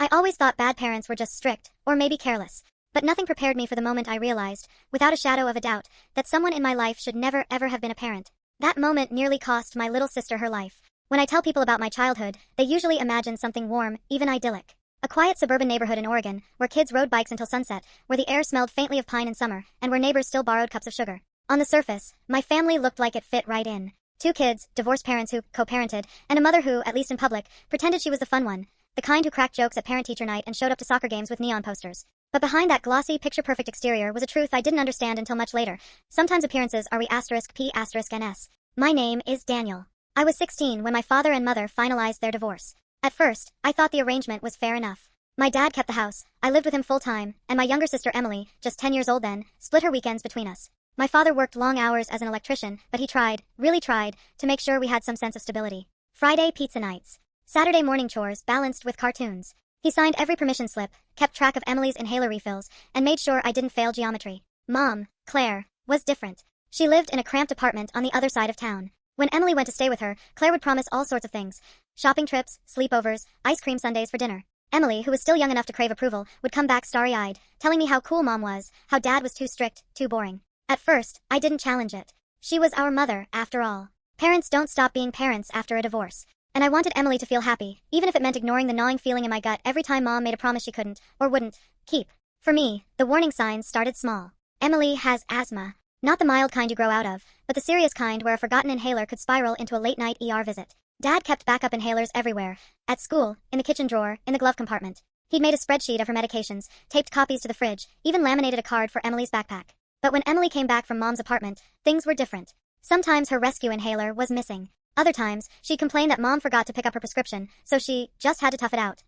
I always thought bad parents were just strict, or maybe careless. But nothing prepared me for the moment I realized, without a shadow of a doubt, that someone in my life should never ever have been a parent. That moment nearly cost my little sister her life. When I tell people about my childhood, they usually imagine something warm, even idyllic. A quiet suburban neighborhood in Oregon, where kids rode bikes until sunset, where the air smelled faintly of pine in summer, and where neighbors still borrowed cups of sugar. On the surface, my family looked like it fit right in. 2 kids, divorced parents who co-parented, and a mother who, at least in public, pretended she was the fun one, the kind who cracked jokes at parent-teacher night and showed up to soccer games with neon posters. But behind that glossy, picture-perfect exterior was a truth I didn't understand until much later. Sometimes appearances are *P***NS. My name is Daniel. I was 16 when my father and mother finalized their divorce. At first, I thought the arrangement was fair enough. My dad kept the house, I lived with him full-time, and my younger sister Emily, just 10 years old then, split her weekends between us. My father worked long hours as an electrician, but he tried, really tried, to make sure we had some sense of stability. Friday pizza nights. Saturday morning chores balanced with cartoons. He signed every permission slip, kept track of Emily's inhaler refills, and made sure I didn't fail geometry. Mom, Claire, was different. She lived in a cramped apartment on the other side of town. When Emily went to stay with her, Claire would promise all sorts of things. Shopping trips, sleepovers, ice cream sundaes for dinner. Emily, who was still young enough to crave approval, would come back starry-eyed, telling me how cool Mom was, how Dad was too strict, too boring. At first, I didn't challenge it. She was our mother, after all. Parents don't stop being parents after a divorce. And I wanted Emily to feel happy, even if it meant ignoring the gnawing feeling in my gut every time Mom made a promise she couldn't, or wouldn't, keep. For me, the warning signs started small. Emily has asthma. Not the mild kind you grow out of, but the serious kind where a forgotten inhaler could spiral into a late-night ER visit. Dad kept backup inhalers everywhere. At school, in the kitchen drawer, in the glove compartment. He'd made a spreadsheet of her medications, taped copies to the fridge, even laminated a card for Emily's backpack. But when Emily came back from Mom's apartment, things were different. Sometimes her rescue inhaler was missing. Other times, she complained that Mom forgot to pick up her prescription, so she just had to tough it out.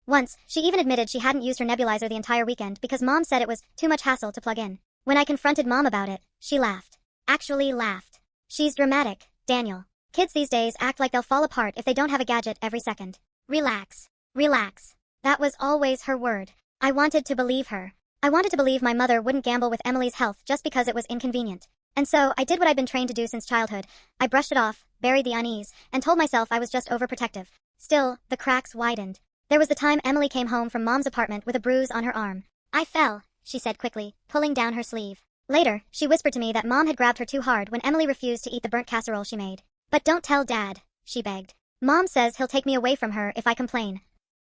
Once, she even admitted she hadn't used her nebulizer the entire weekend because Mom said it was too much hassle to plug in. When I confronted Mom about it, she laughed. Actually laughed. She's dramatic, Daniel. Kids these days act like they'll fall apart if they don't have a gadget every second. Relax. Relax. That was always her word. I wanted to believe her. I wanted to believe my mother wouldn't gamble with Emily's health just because it was inconvenient. And so, I did what I'd been trained to do since childhood. I brushed it off, buried the unease, and told myself I was just overprotective. Still, the cracks widened. There was the time Emily came home from Mom's apartment with a bruise on her arm. I fell, she said quickly, pulling down her sleeve. Later, she whispered to me that Mom had grabbed her too hard when Emily refused to eat the burnt casserole she made. But don't tell Dad, she begged. Mom says he'll take me away from her if I complain.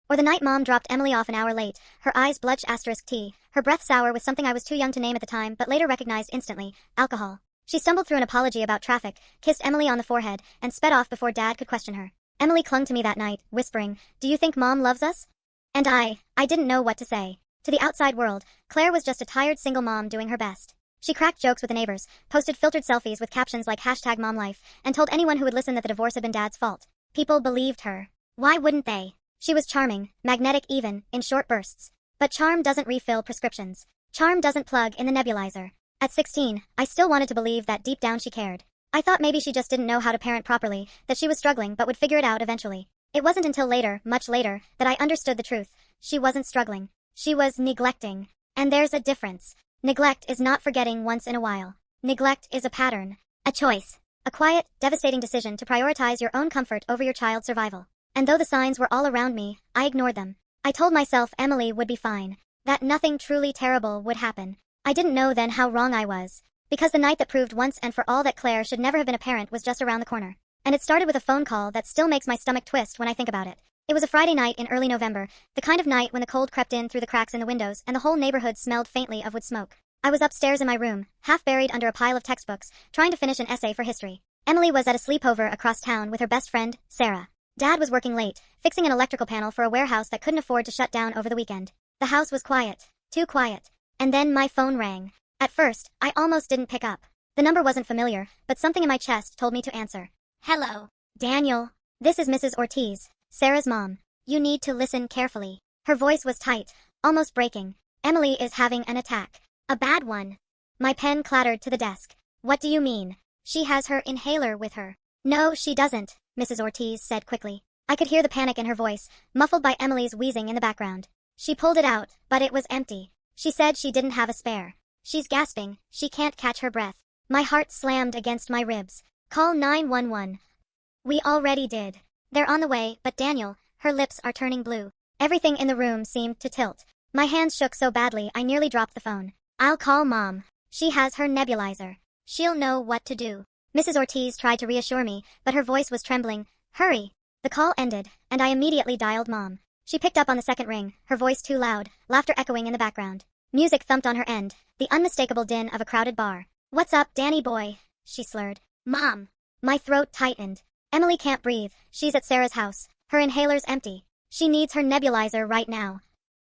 Or the night Mom dropped Emily off an hour late, her eyes *T, her breath sour with something I was too young to name at the time but later recognized instantly, alcohol. She stumbled through an apology about traffic, kissed Emily on the forehead, and sped off before Dad could question her. Emily clung to me that night, whispering, "Do you think Mom loves us?" And I didn't know what to say. To the outside world, Claire was just a tired single mom doing her best. She cracked jokes with the neighbors, posted filtered selfies with captions like #MomLife, and told anyone who would listen that the divorce had been Dad's fault. People believed her. Why wouldn't they? She was charming, magnetic even, in short bursts. But charm doesn't refill prescriptions. Charm doesn't plug in the nebulizer. At 16, I still wanted to believe that deep down she cared. I thought maybe she just didn't know how to parent properly, that she was struggling but would figure it out eventually. It wasn't until later, much later, that I understood the truth. She wasn't struggling. She was neglecting. And there's a difference. Neglect is not forgetting once in a while. Neglect is a pattern. A choice. A quiet, devastating decision to prioritize your own comfort over your child's survival. And though the signs were all around me, I ignored them. I told myself Emily would be fine. That nothing truly terrible would happen. I didn't know then how wrong I was. Because the night that proved once and for all that Claire should never have been a parent was just around the corner. And it started with a phone call that still makes my stomach twist when I think about it. It was a Friday night in early November, the kind of night when the cold crept in through the cracks in the windows and the whole neighborhood smelled faintly of wood smoke. I was upstairs in my room, half buried under a pile of textbooks, trying to finish an essay for history. Emily was at a sleepover across town with her best friend, Sarah. Dad was working late, fixing an electrical panel for a warehouse that couldn't afford to shut down over the weekend. The house was quiet. Too quiet. And then my phone rang. At first, I almost didn't pick up. The number wasn't familiar, but something in my chest told me to answer. Hello. Daniel. This is Mrs. Ortiz, Sarah's mom. You need to listen carefully. Her voice was tight, almost breaking. Emily is having an attack. A bad one. My pen clattered to the desk. What do you mean? She has her inhaler with her. No, she doesn't, Mrs. Ortiz said quickly. I could hear the panic in her voice, muffled by Emily's wheezing in the background. She pulled it out, but it was empty. She said she didn't have a spare. She's gasping. She can't catch her breath. My heart slammed against my ribs. Call 911. We already did. They're on the way, but Daniel, her lips are turning blue. Everything in the room seemed to tilt. My hands shook so badly I nearly dropped the phone. I'll call Mom. She has her nebulizer. She'll know what to do. Mrs. Ortiz tried to reassure me, but her voice was trembling. Hurry. The call ended, and I immediately dialed Mom. She picked up on the second ring, her voice too loud, laughter echoing in the background. Music thumped on her end, the unmistakable din of a crowded bar. What's up, Danny boy? She slurred. Mom. My throat tightened. Emily can't breathe. She's at Sarah's house. Her inhaler's empty. She needs her nebulizer right now.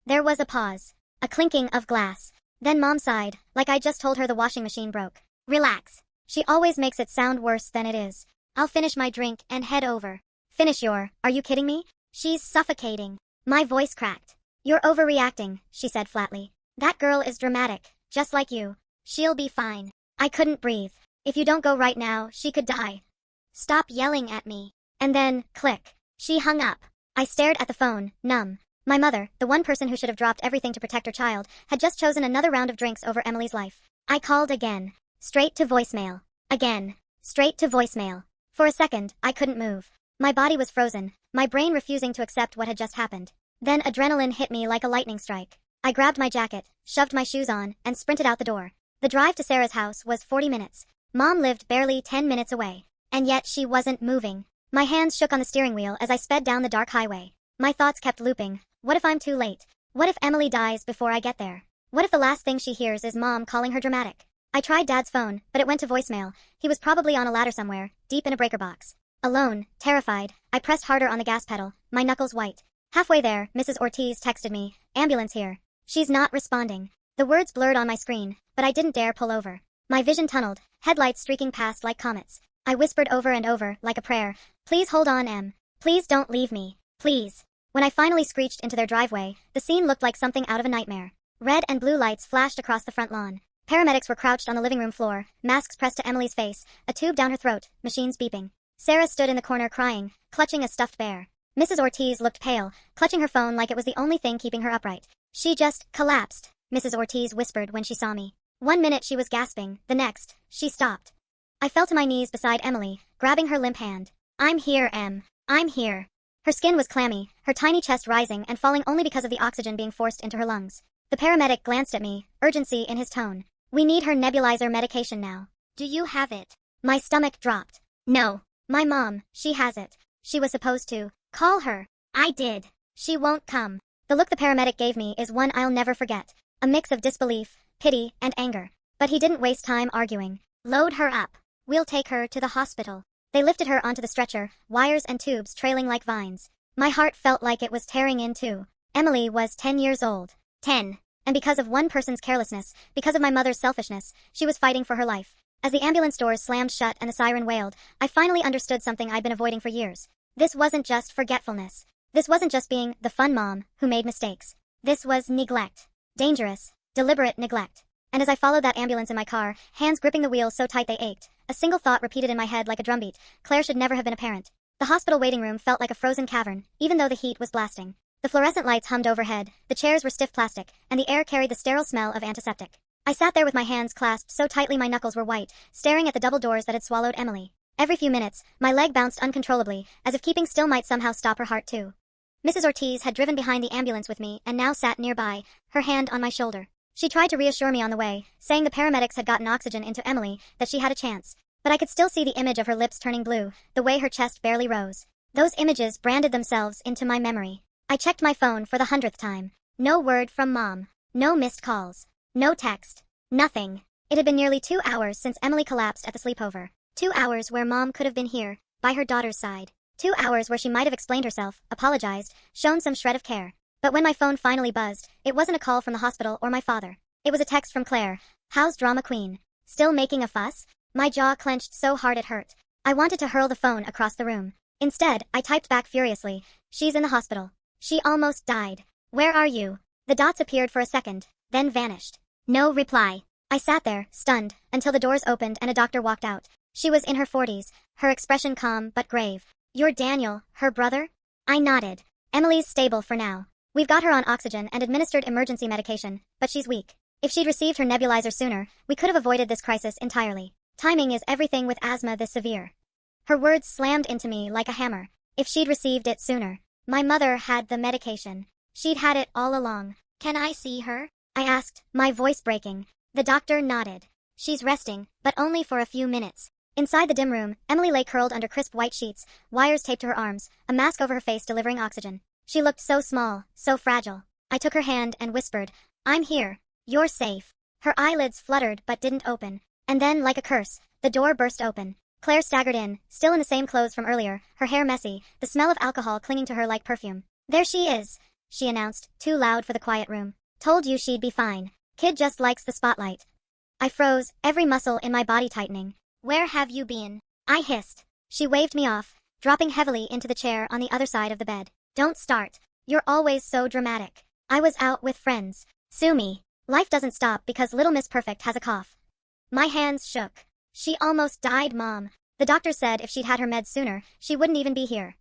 There was a pause. A clinking of glass. Then Mom sighed, like I just told her the washing machine broke. Relax. She always makes it sound worse than it is. I'll finish my drink and head over. Finish are you kidding me? She's suffocating. My voice cracked. You're overreacting, she said flatly. That girl is dramatic, just like you. She'll be fine. I couldn't breathe. If you don't go right now, she could die. Stop yelling at me. And then, click. She hung up. I stared at the phone, numb. My mother, the one person who should have dropped everything to protect her child, had just chosen another round of drinks over Emily's life. I called again. Straight to voicemail. Again. Straight to voicemail. For a second, I couldn't move. My body was frozen, my brain refusing to accept what had just happened. Then adrenaline hit me like a lightning strike. I grabbed my jacket, shoved my shoes on, and sprinted out the door. The drive to Sarah's house was 40 minutes. Mom lived barely 10 minutes away. And yet she wasn't moving. My hands shook on the steering wheel as I sped down the dark highway. My thoughts kept looping. What if I'm too late? What if Emily dies before I get there? What if the last thing she hears is Mom calling her dramatic? I tried Dad's phone, but it went to voicemail. He was probably on a ladder somewhere, deep in a breaker box. Alone, terrified, I pressed harder on the gas pedal, my knuckles white. Halfway there, Mrs. Ortiz texted me, "Ambulance here." She's not responding. The words blurred on my screen, but I didn't dare pull over. My vision tunneled, headlights streaking past like comets. I whispered over and over, like a prayer, "Please hold on, Em. Please don't leave me. Please." When I finally screeched into their driveway, the scene looked like something out of a nightmare. Red and blue lights flashed across the front lawn. Paramedics were crouched on the living room floor, masks pressed to Emily's face, a tube down her throat, machines beeping. Sarah stood in the corner crying, clutching a stuffed bear. Mrs. Ortiz looked pale, clutching her phone like it was the only thing keeping her upright. She just collapsed, Mrs. Ortiz whispered when she saw me. 1 minute she was gasping, the next, she stopped. I fell to my knees beside Emily, grabbing her limp hand. "I'm here, Em. I'm here." Her skin was clammy, her tiny chest rising and falling only because of the oxygen being forced into her lungs. The paramedic glanced at me, urgency in his tone. "We need her nebulizer medication now. Do you have it?" My stomach dropped. "No. My mom, she has it. She was supposed to. Call her." "I did. She won't come." The look the paramedic gave me is one I'll never forget. A mix of disbelief, pity, and anger. But he didn't waste time arguing. "Load her up. We'll take her to the hospital." They lifted her onto the stretcher, wires and tubes trailing like vines. My heart felt like it was tearing in two. Emily was 10 years old. 10. And because of one person's carelessness, because of my mother's selfishness, she was fighting for her life. As the ambulance doors slammed shut and the siren wailed, I finally understood something I'd been avoiding for years. This wasn't just forgetfulness. This wasn't just being the fun mom who made mistakes. This was neglect. Dangerous, deliberate neglect. And as I followed that ambulance in my car, hands gripping the wheel so tight they ached, a single thought repeated in my head like a drumbeat: Claire should never have been a parent. The hospital waiting room felt like a frozen cavern, even though the heat was blasting. The fluorescent lights hummed overhead, the chairs were stiff plastic, and the air carried the sterile smell of antiseptic. I sat there with my hands clasped so tightly my knuckles were white, staring at the double doors that had swallowed Emily. Every few minutes, my leg bounced uncontrollably, as if keeping still might somehow stop her heart too. Mrs. Ortiz had driven behind the ambulance with me and now sat nearby, her hand on my shoulder. She tried to reassure me on the way, saying the paramedics had gotten oxygen into Emily, that she had a chance. But I could still see the image of her lips turning blue, the way her chest barely rose. Those images branded themselves into my memory. I checked my phone for the 100th time. No word from Mom. No missed calls. No text. Nothing. It had been nearly 2 hours since Emily collapsed at the sleepover. 2 hours where Mom could have been here, by her daughter's side. 2 hours where she might have explained herself, apologized, shown some shred of care. But when my phone finally buzzed, it wasn't a call from the hospital or my father. It was a text from Claire. "How's drama queen? Still making a fuss?" My jaw clenched so hard it hurt. I wanted to hurl the phone across the room. Instead, I typed back furiously, "She's in the hospital. She almost died. Where are you?" The dots appeared for a second, then vanished. No reply. I sat there, stunned, until the doors opened and a doctor walked out. She was in her 40s, her expression calm but grave. "You're Daniel, her brother?" I nodded. "Emily's stable for now. We've got her on oxygen and administered emergency medication, but she's weak. If she'd received her nebulizer sooner, we could have avoided this crisis entirely. Timing is everything with asthma this severe." Her words slammed into me like a hammer. If she'd received it sooner. My mother had the medication. She'd had it all along. Can I see her? I asked, my voice breaking. The doctor nodded. She's resting, but only for a few minutes. Inside the dim room, Emily lay curled under crisp white sheets, wires taped to her arms, a mask over her face delivering oxygen. She looked so small, so fragile. I took her hand and whispered, I'm here. You're safe. Her eyelids fluttered but didn't open. And then, like a curse, the door burst open. Claire staggered in, still in the same clothes from earlier, her hair messy, the smell of alcohol clinging to her like perfume. There she is, she announced, too loud for the quiet room. Told you she'd be fine. Kid just likes the spotlight. I froze, every muscle in my body tightening. Where have you been? I hissed. She waved me off, dropping heavily into the chair on the other side of the bed. Don't start. You're always so dramatic. I was out with friends. Sue me. Life doesn't stop because Little Miss Perfect has a cough. My hands shook. She almost died, Mom. The doctor said if she'd had her meds sooner, she wouldn't even be here.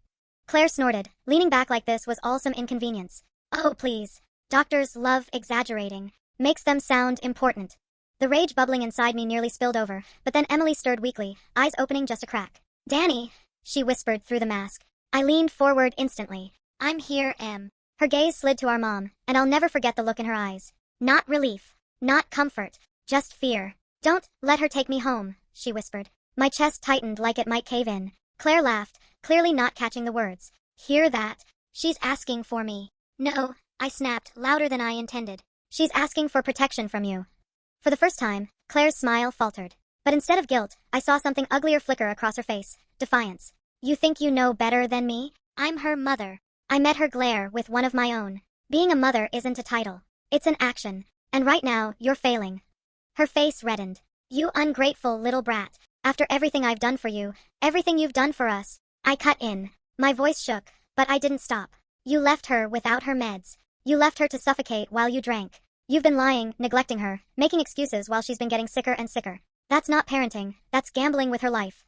Claire snorted. Leaning back like this was all some inconvenience. Oh, please. Doctors love exaggerating. Makes them sound important. The rage bubbling inside me nearly spilled over, but then Emily stirred weakly, eyes opening just a crack. Danny, she whispered through the mask. I leaned forward instantly. I'm here, Em. Her gaze slid to our mom, and I'll never forget the look in her eyes. Not relief. Not comfort. Just fear. Don't let her take me home, she whispered. My chest tightened like it might cave in. Claire laughed, clearly not catching the words. Hear that? She's asking for me. No, I snapped, louder than I intended. She's asking for protection from you. For the first time, Claire's smile faltered. But instead of guilt, I saw something uglier flicker across her face. Defiance. You think you know better than me? I'm her mother. I met her glare with one of my own. Being a mother isn't a title. It's an action. And right now, you're failing. Her face reddened. You ungrateful little brat. After everything I've done for you, everything you've done for us. I cut in. My voice shook, but I didn't stop. You left her without her meds. You left her to suffocate while you drank. You've been lying, neglecting her, making excuses while she's been getting sicker and sicker. That's not parenting, that's gambling with her life.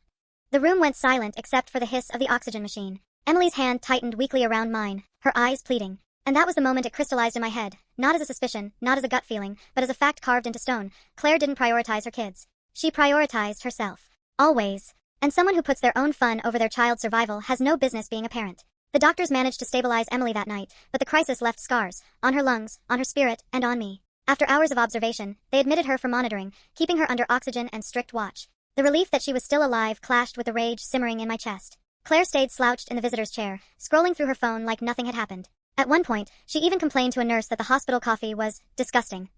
The room went silent except for the hiss of the oxygen machine. Emily's hand tightened weakly around mine, her eyes pleading. And that was the moment it crystallized in my head, not as a suspicion, not as a gut feeling, but as a fact carved into stone. Claire didn't prioritize her kids. She prioritized herself. Always. And someone who puts their own fun over their child's survival has no business being a parent. The doctors managed to stabilize Emily that night, but the crisis left scars, on her lungs, on her spirit, and on me. After hours of observation, they admitted her for monitoring, keeping her under oxygen and strict watch. The relief that she was still alive clashed with the rage simmering in my chest. Claire stayed slouched in the visitor's chair, scrolling through her phone like nothing had happened. At one point, she even complained to a nurse that the hospital coffee was disgusting.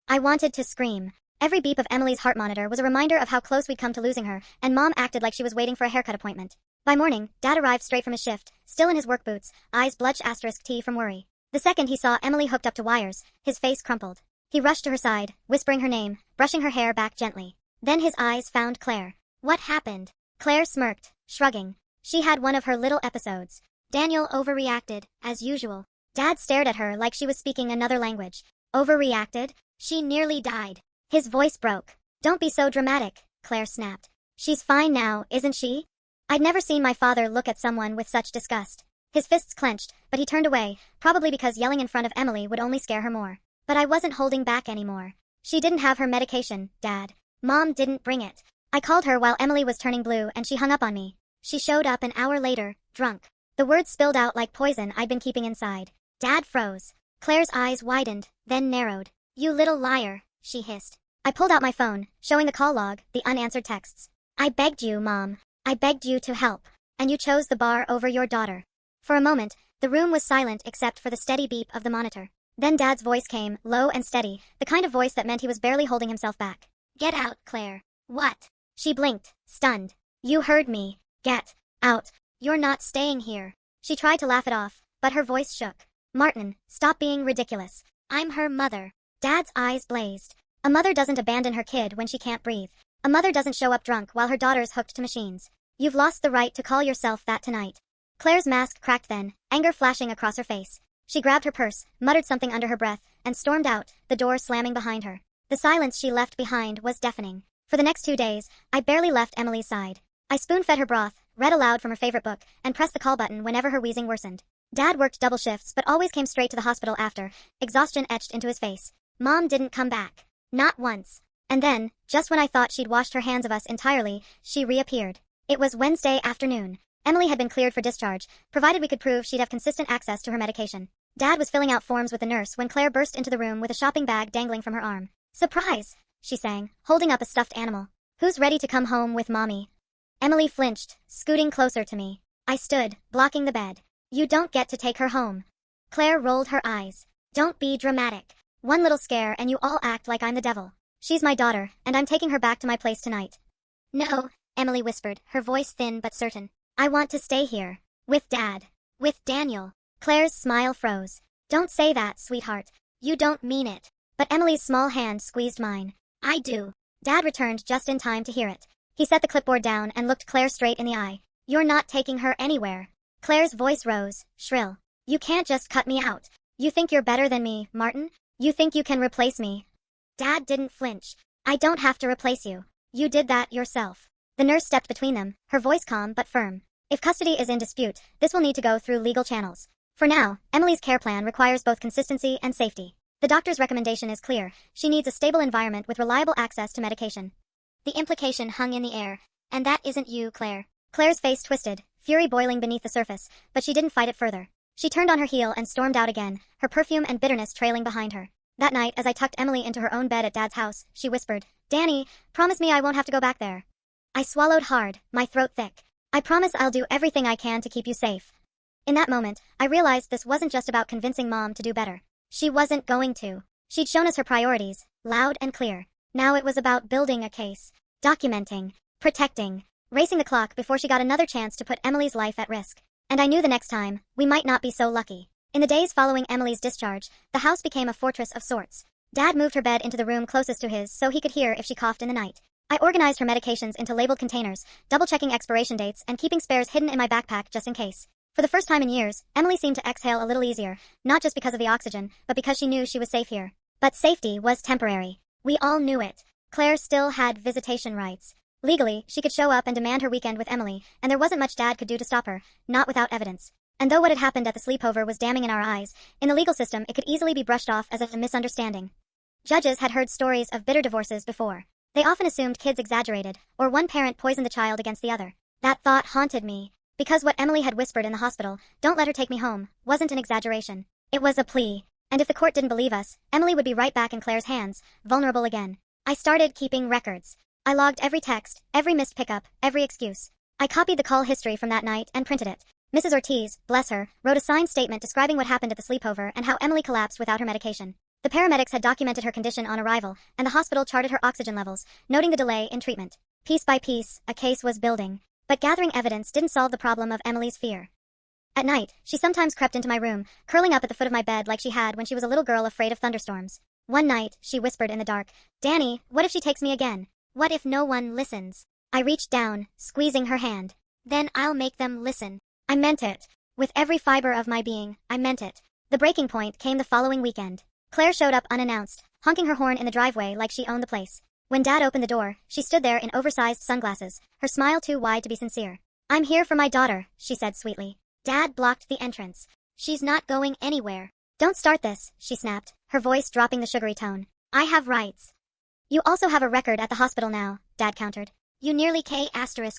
I wanted to scream. Every beep of Emily's heart monitor was a reminder of how close we'd come to losing her, and Mom acted like she was waiting for a haircut appointment. By morning, Dad arrived straight from his shift, still in his work boots, eyes **T from worry. The second he saw Emily hooked up to wires, his face crumpled. He rushed to her side, whispering her name, brushing her hair back gently. Then his eyes found Claire. What happened? Claire smirked, shrugging. She had one of her little episodes. Daniel overreacted, as usual. Dad stared at her like she was speaking another language. Overreacted? She nearly died. His voice broke. Don't be so dramatic, Claire snapped. She's fine now, isn't she? I'd never seen my father look at someone with such disgust. His fists clenched, but he turned away, probably because yelling in front of Emily would only scare her more. But I wasn't holding back anymore. She didn't have her medication, Dad. Mom didn't bring it. I called her while Emily was turning blue and she hung up on me. She showed up an hour later, drunk. The words spilled out like poison I'd been keeping inside. Dad froze. Claire's eyes widened, then narrowed. You little liar, she hissed. I pulled out my phone, showing the call log, the unanswered texts. I begged you, Mom. I begged you to help. And you chose the bar over your daughter. For a moment, the room was silent except for the steady beep of the monitor. Then Dad's voice came, low and steady, the kind of voice that meant he was barely holding himself back. Get out, Claire. What? She blinked, stunned. You heard me. Get out. You're not staying here. She tried to laugh it off, but her voice shook. Martin, stop being ridiculous. I'm her mother. Dad's eyes blazed. A mother doesn't abandon her kid when she can't breathe. A mother doesn't show up drunk while her daughter's hooked to machines. You've lost the right to call yourself that tonight. Claire's mask cracked then, anger flashing across her face. She grabbed her purse, muttered something under her breath, and stormed out, the door slamming behind her. The silence she left behind was deafening. For the next 2 days, I barely left Emily's side. I spoon-fed her broth, read aloud from her favorite book, and pressed the call button whenever her wheezing worsened. Dad worked double shifts but always came straight to the hospital after, exhaustion etched into his face. Mom didn't come back. Not once. And then, just when I thought she'd washed her hands of us entirely, she reappeared. It was Wednesday afternoon. Emily had been cleared for discharge, provided we could prove she'd have consistent access to her medication. Dad was filling out forms with the nurse when Claire burst into the room with a shopping bag dangling from her arm. "Surprise!" she sang, holding up a stuffed animal. "Who's ready to come home with mommy?" Emily flinched, scooting closer to me. I stood, blocking the bed. "You don't get to take her home." Claire rolled her eyes. "Don't be dramatic. One little scare and you all act like I'm the devil. She's my daughter, and I'm taking her back to my place tonight." "No," Emily whispered, her voice thin but certain. "I want to stay here. With Dad. With Daniel." Claire's smile froze. "Don't say that, sweetheart. You don't mean it." But Emily's small hand squeezed mine. "I do." Dad returned just in time to hear it. He set the clipboard down and looked Claire straight in the eye. "You're not taking her anywhere." Claire's voice rose, shrill. "You can't just cut me out. You think you're better than me, Martin? You think you can replace me?" Dad didn't flinch. "I don't have to replace you. You did that yourself." The nurse stepped between them, her voice calm but firm. "If custody is in dispute, this will need to go through legal channels. For now, Emily's care plan requires both consistency and safety. The doctor's recommendation is clear. She needs a stable environment with reliable access to medication." The implication hung in the air. "And that isn't you, Claire." Claire's face twisted, fury boiling beneath the surface, but she didn't fight it further. She turned on her heel and stormed out again, her perfume and bitterness trailing behind her. That night, as I tucked Emily into her own bed at Dad's house, she whispered, "Danny, promise me I won't have to go back there." I swallowed hard, my throat thick. "I promise I'll do everything I can to keep you safe." In that moment, I realized this wasn't just about convincing Mom to do better. She wasn't going to. She'd shown us her priorities, loud and clear. Now it was about building a case, documenting, protecting, racing the clock before she got another chance to put Emily's life at risk. And I knew the next time, we might not be so lucky. In the days following Emily's discharge, the house became a fortress of sorts. Dad moved her bed into the room closest to his so he could hear if she coughed in the night. I organized her medications into labeled containers, double-checking expiration dates and keeping spares hidden in my backpack just in case. For the first time in years, Emily seemed to exhale a little easier, not just because of the oxygen, but because she knew she was safe here. But safety was temporary. We all knew it. Claire still had visitation rights. Legally, she could show up and demand her weekend with Emily, and there wasn't much Dad could do to stop her, not without evidence. And though what had happened at the sleepover was damning in our eyes, in the legal system it could easily be brushed off as a misunderstanding. Judges had heard stories of bitter divorces before. They often assumed kids exaggerated, or one parent poisoned the child against the other. That thought haunted me. Because what Emily had whispered in the hospital, "Don't let her take me home," wasn't an exaggeration. It was a plea. And if the court didn't believe us, Emily would be right back in Claire's hands, vulnerable again. I started keeping records. I logged every text, every missed pickup, every excuse. I copied the call history from that night and printed it. Mrs. Ortiz, bless her, wrote a signed statement describing what happened at the sleepover and how Emily collapsed without her medication. The paramedics had documented her condition on arrival, and the hospital charted her oxygen levels, noting the delay in treatment. Piece by piece, a case was building. But gathering evidence didn't solve the problem of Emily's fear. At night, she sometimes crept into my room, curling up at the foot of my bed like she had when she was a little girl afraid of thunderstorms. One night, she whispered in the dark, "Danny, what if she takes me again? What if no one listens?" I reached down, squeezing her hand. "Then I'll make them listen." I meant it. With every fiber of my being, I meant it. The breaking point came the following weekend. Claire showed up unannounced, honking her horn in the driveway like she owned the place. When Dad opened the door, she stood there in oversized sunglasses, her smile too wide to be sincere. "I'm here for my daughter," she said sweetly. Dad blocked the entrance. "She's not going anywhere." "Don't start this," she snapped, her voice dropping the sugary tone. "I have rights." "You also have a record at the hospital now," Dad countered. "You nearly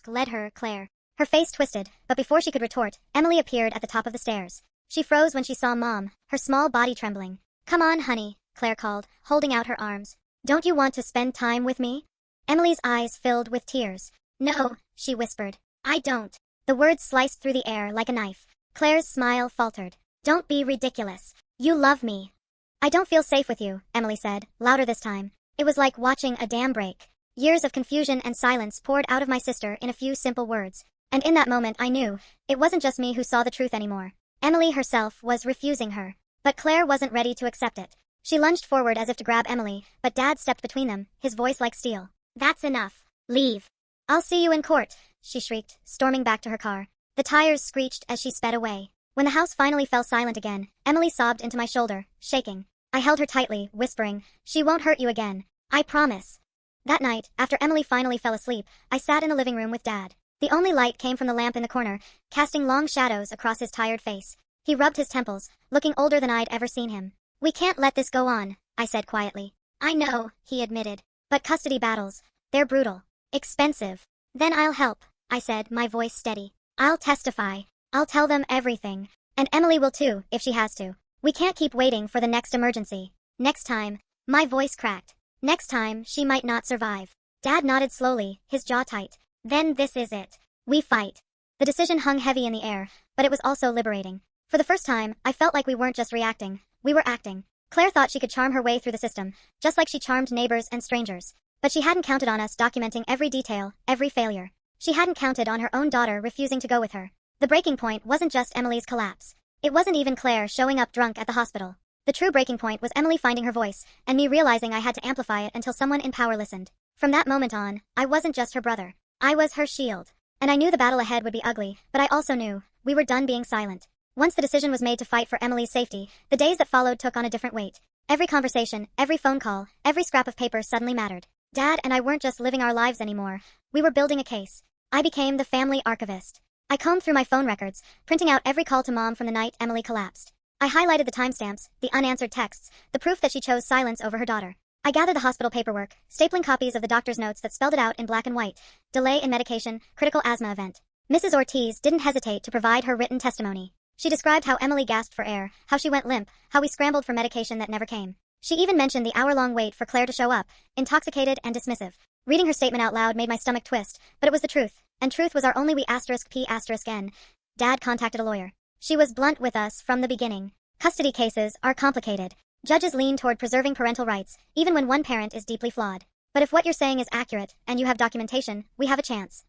led her, Claire." Her face twisted, but before she could retort, Emily appeared at the top of the stairs. She froze when she saw Mom, her small body trembling. "Come on, honey," Claire called, holding out her arms. "Don't you want to spend time with me?" Emily's eyes filled with tears. "No," she whispered. "I don't." The words sliced through the air like a knife. Claire's smile faltered. "Don't be ridiculous. You love me." "I don't feel safe with you," Emily said, louder this time. It was like watching a dam break. Years of confusion and silence poured out of my sister in a few simple words. And in that moment I knew, it wasn't just me who saw the truth anymore. Emily herself was refusing her. But Claire wasn't ready to accept it. She lunged forward as if to grab Emily, but Dad stepped between them, his voice like steel. "That's enough. Leave." "I'll see you in court," she shrieked, storming back to her car. The tires screeched as she sped away. When the house finally fell silent again, Emily sobbed into my shoulder, shaking. I held her tightly, whispering, "She won't hurt you again. I promise." That night, after Emily finally fell asleep, I sat in the living room with Dad. The only light came from the lamp in the corner, casting long shadows across his tired face. He rubbed his temples, looking older than I'd ever seen him. "We can't let this go on," I said quietly. "I know," he admitted. "But custody battles, they're brutal. Expensive." "Then I'll help," I said, my voice steady. "I'll testify. I'll tell them everything. And Emily will too, if she has to. We can't keep waiting for the next emergency. Next time. My voice cracked. Next time, she might not survive. Dad nodded slowly, his jaw tight. Then this is it. We fight. The decision hung heavy in the air, but it was also liberating. For the first time, I felt like we weren't just reacting. We were acting. Claire thought she could charm her way through the system, just like she charmed neighbors and strangers. But she hadn't counted on us documenting every detail, every failure. She hadn't counted on her own daughter refusing to go with her. The breaking point wasn't just Emily's collapse. It wasn't even Claire showing up drunk at the hospital. The true breaking point was Emily finding her voice, and me realizing I had to amplify it until someone in power listened. From that moment on, I wasn't just her brother. I was her shield. And I knew the battle ahead would be ugly, but I also knew we were done being silent. Once the decision was made to fight for Emily's safety, the days that followed took on a different weight. Every conversation, every phone call, every scrap of paper suddenly mattered. Dad and I weren't just living our lives anymore. We were building a case. I became the family archivist. I combed through my phone records, printing out every call to Mom from the night Emily collapsed. I highlighted the timestamps, the unanswered texts, the proof that she chose silence over her daughter. I gathered the hospital paperwork, stapling copies of the doctor's notes that spelled it out in black and white. Delay in medication, critical asthma event. Mrs. Ortiz didn't hesitate to provide her written testimony. She described how Emily gasped for air, how she went limp, how we scrambled for medication that never came. She even mentioned the hour-long wait for Claire to show up, intoxicated and dismissive. Reading her statement out loud made my stomach twist, but it was the truth, and truth was our only P*N. Dad contacted a lawyer. She was blunt with us from the beginning. Custody cases are complicated. Judges lean toward preserving parental rights, even when one parent is deeply flawed. But if what you're saying is accurate, and you have documentation, we have a chance.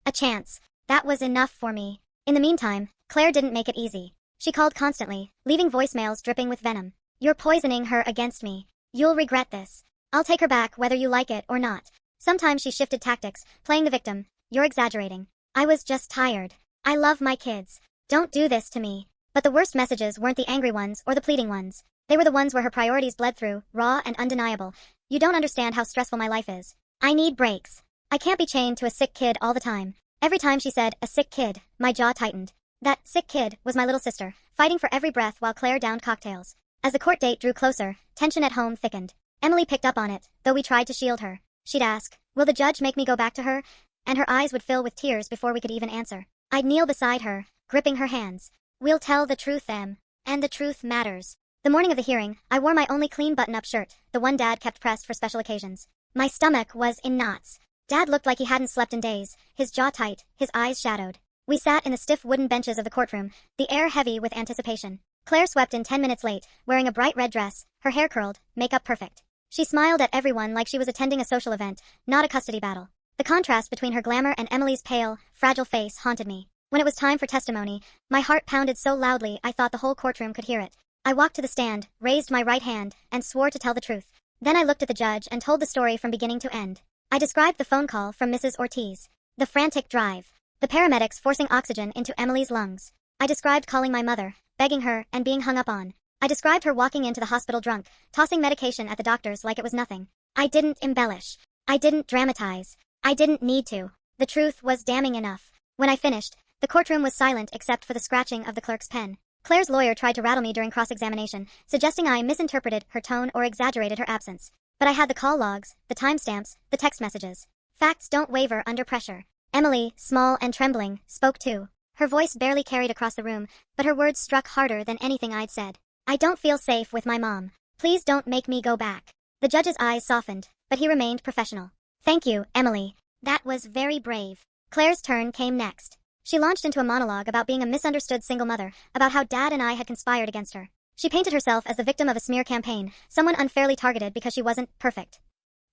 A chance. That was enough for me. In the meantime, Claire didn't make it easy. She called constantly, leaving voicemails dripping with venom. You're poisoning her against me. You'll regret this. I'll take her back whether you like it or not. Sometimes she shifted tactics, playing the victim. You're exaggerating. I was just tired. I love my kids. Don't do this to me. But the worst messages weren't the angry ones or the pleading ones. They were the ones where her priorities bled through, raw and undeniable. You don't understand how stressful my life is. I need breaks. I can't be chained to a sick kid all the time. Every time she said, a sick kid, my jaw tightened. That sick kid was my little sister, fighting for every breath while Claire downed cocktails. As the court date drew closer, tension at home thickened. Emily picked up on it, though we tried to shield her. She'd ask, will the judge make me go back to her? And her eyes would fill with tears before we could even answer. I'd kneel beside her, gripping her hands. We'll tell the truth, Em. And the truth matters. The morning of the hearing, I wore my only clean button-up shirt, the one Dad kept pressed for special occasions. My stomach was in knots. Dad looked like he hadn't slept in days, his jaw tight, his eyes shadowed. We sat in the stiff wooden benches of the courtroom, the air heavy with anticipation. Claire swept in 10 minutes late, wearing a bright red dress, her hair curled, makeup perfect. She smiled at everyone like she was attending a social event, not a custody battle. The contrast between her glamour and Emily's pale, fragile face haunted me. When it was time for testimony, my heart pounded so loudly I thought the whole courtroom could hear it. I walked to the stand, raised my right hand, and swore to tell the truth. Then I looked at the judge and told the story from beginning to end. I described the phone call from Mrs. Ortiz, the frantic drive, the paramedics forcing oxygen into Emily's lungs. I described calling my mother, begging her, and being hung up on. I described her walking into the hospital drunk, tossing medication at the doctors like it was nothing. I didn't embellish. I didn't dramatize. I didn't need to. The truth was damning enough. When I finished, the courtroom was silent except for the scratching of the clerk's pen. Claire's lawyer tried to rattle me during cross-examination, suggesting I misinterpreted her tone or exaggerated her absence. But I had the call logs, the timestamps, the text messages. Facts don't waver under pressure. Emily, small and trembling, spoke too. Her voice barely carried across the room, but her words struck harder than anything I'd said. I don't feel safe with my mom. Please don't make me go back. The judge's eyes softened, but he remained professional. Thank you, Emily. That was very brave. Claire's turn came next. She launched into a monologue about being a misunderstood single mother, about how Dad and I had conspired against her. She painted herself as the victim of a smear campaign, someone unfairly targeted because she wasn't perfect.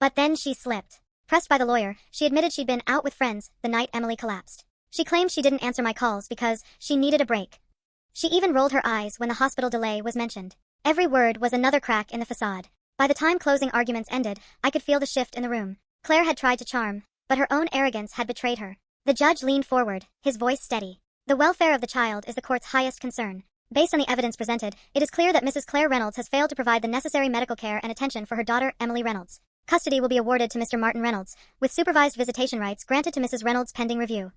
But then she slipped. Pressed by the lawyer, she admitted she'd been out with friends the night Emily collapsed. She claimed she didn't answer my calls because she needed a break. She even rolled her eyes when the hospital delay was mentioned. Every word was another crack in the facade. By the time closing arguments ended, I could feel the shift in the room. Claire had tried to charm, but her own arrogance had betrayed her. The judge leaned forward, his voice steady. The welfare of the child is the court's highest concern. Based on the evidence presented, it is clear that Mrs. Claire Reynolds has failed to provide the necessary medical care and attention for her daughter, Emily Reynolds. Custody will be awarded to Mr. Martin Reynolds, with supervised visitation rights granted to Mrs. Reynolds pending review.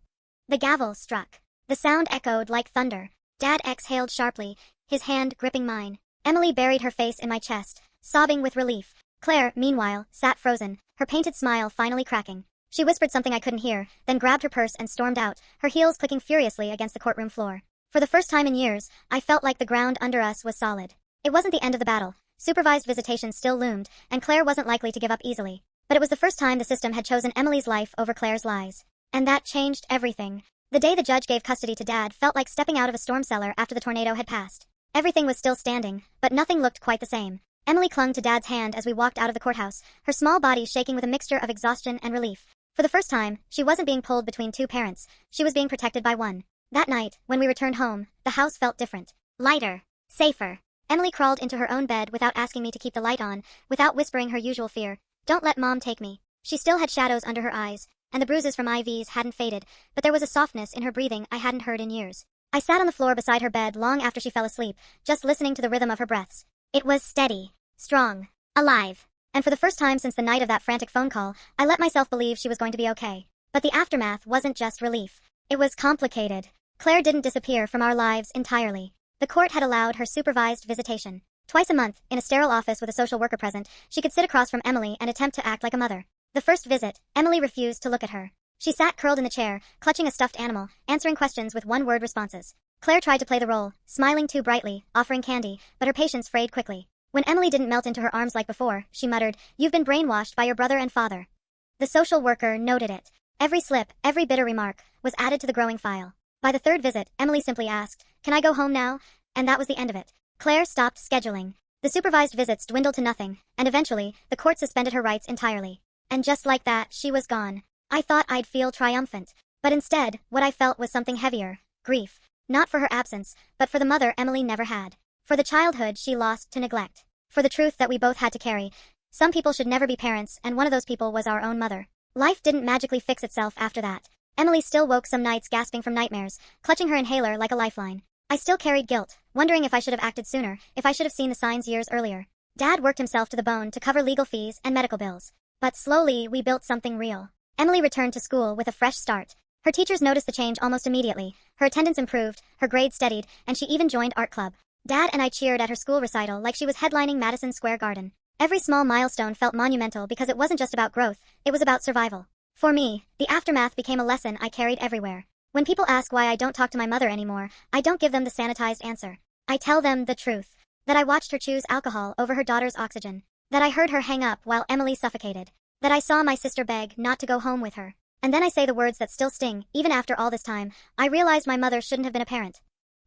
The gavel struck. The sound echoed like thunder. Dad exhaled sharply, his hand gripping mine. Emily buried her face in my chest, sobbing with relief. Claire, meanwhile, sat frozen, her painted smile finally cracking. She whispered something I couldn't hear, then grabbed her purse and stormed out, her heels clicking furiously against the courtroom floor. For the first time in years, I felt like the ground under us was solid. It wasn't the end of the battle. Supervised visitation still loomed, and Claire wasn't likely to give up easily. But it was the first time the system had chosen Emily's life over Claire's lies. And that changed everything. The day the judge gave custody to Dad felt like stepping out of a storm cellar after the tornado had passed. Everything was still standing, but nothing looked quite the same. Emily clung to Dad's hand as we walked out of the courthouse, her small body shaking with a mixture of exhaustion and relief. For the first time, she wasn't being pulled between two parents, she was being protected by one. That night, when we returned home, the house felt different. Lighter. Safer. Emily crawled into her own bed without asking me to keep the light on, without whispering her usual fear. Don't let Mom take me. She still had shadows under her eyes, and the bruises from IVs hadn't faded, but there was a softness in her breathing I hadn't heard in years. I sat on the floor beside her bed long after she fell asleep, just listening to the rhythm of her breaths. It was steady. Strong. Alive. And for the first time since the night of that frantic phone call, I let myself believe she was going to be okay. But the aftermath wasn't just relief. It was complicated. Claire didn't disappear from our lives entirely. The court had allowed her supervised visitation. Twice a month, in a sterile office with a social worker present, she could sit across from Emily and attempt to act like a mother. The first visit, Emily refused to look at her. She sat curled in the chair, clutching a stuffed animal, answering questions with one-word responses. Claire tried to play the role, smiling too brightly, offering candy, but her patience frayed quickly. When Emily didn't melt into her arms like before, she muttered, "You've been brainwashed by your brother and father." The social worker noted it. Every slip, every bitter remark, was added to the growing file. By the third visit, Emily simply asked, "Can I go home now?" And that was the end of it. Claire stopped scheduling. The supervised visits dwindled to nothing, and eventually, the court suspended her rights entirely. And just like that, she was gone. I thought I'd feel triumphant. But instead, what I felt was something heavier. Grief. Not for her absence, but for the mother Emily never had. For the childhood she lost to neglect. For the truth that we both had to carry. Some people should never be parents, and one of those people was our own mother. Life didn't magically fix itself after that. Emily still woke some nights gasping from nightmares, clutching her inhaler like a lifeline. I still carried guilt, wondering if I should have acted sooner, if I should have seen the signs years earlier. Dad worked himself to the bone to cover legal fees and medical bills. But slowly, we built something real. Emily returned to school with a fresh start. Her teachers noticed the change almost immediately. Her attendance improved, her grades steadied, and she even joined art club. Dad and I cheered at her school recital like she was headlining Madison Square Garden. Every small milestone felt monumental because it wasn't just about growth, it was about survival. For me, the aftermath became a lesson I carried everywhere. When people ask why I don't talk to my mother anymore, I don't give them the sanitized answer. I tell them the truth. That I watched her choose alcohol over her daughter's oxygen. That I heard her hang up while Emily suffocated. That I saw my sister beg not to go home with her. And then I say the words that still sting, even after all this time. I realized my mother shouldn't have been a parent.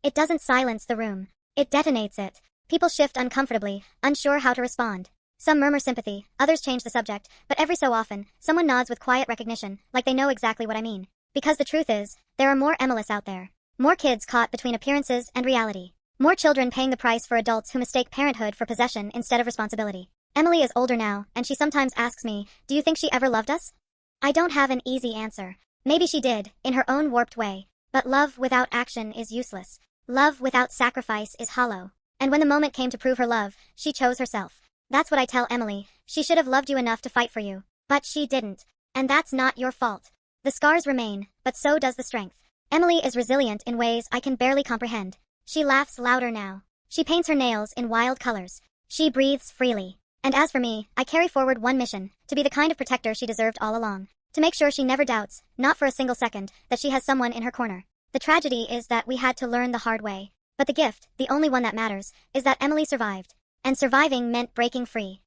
It doesn't silence the room. It detonates it. People shift uncomfortably, unsure how to respond. Some murmur sympathy, others change the subject, but every so often, someone nods with quiet recognition, like they know exactly what I mean. Because the truth is, there are more Emilys out there. More kids caught between appearances and reality. More children paying the price for adults who mistake parenthood for possession instead of responsibility. Emily is older now, and she sometimes asks me, "Do you think she ever loved us?" I don't have an easy answer. Maybe she did, in her own warped way. But love without action is useless. Love without sacrifice is hollow. And when the moment came to prove her love, she chose herself. That's what I tell Emily. She should have loved you enough to fight for you. But she didn't. And that's not your fault. The scars remain, but so does the strength. Emily is resilient in ways I can barely comprehend. She laughs louder now. She paints her nails in wild colors. She breathes freely. And as for me, I carry forward one mission, to be the kind of protector she deserved all along. To make sure she never doubts, not for a single second, that she has someone in her corner. The tragedy is that we had to learn the hard way. But the gift, the only one that matters, is that Emily survived. And surviving meant breaking free.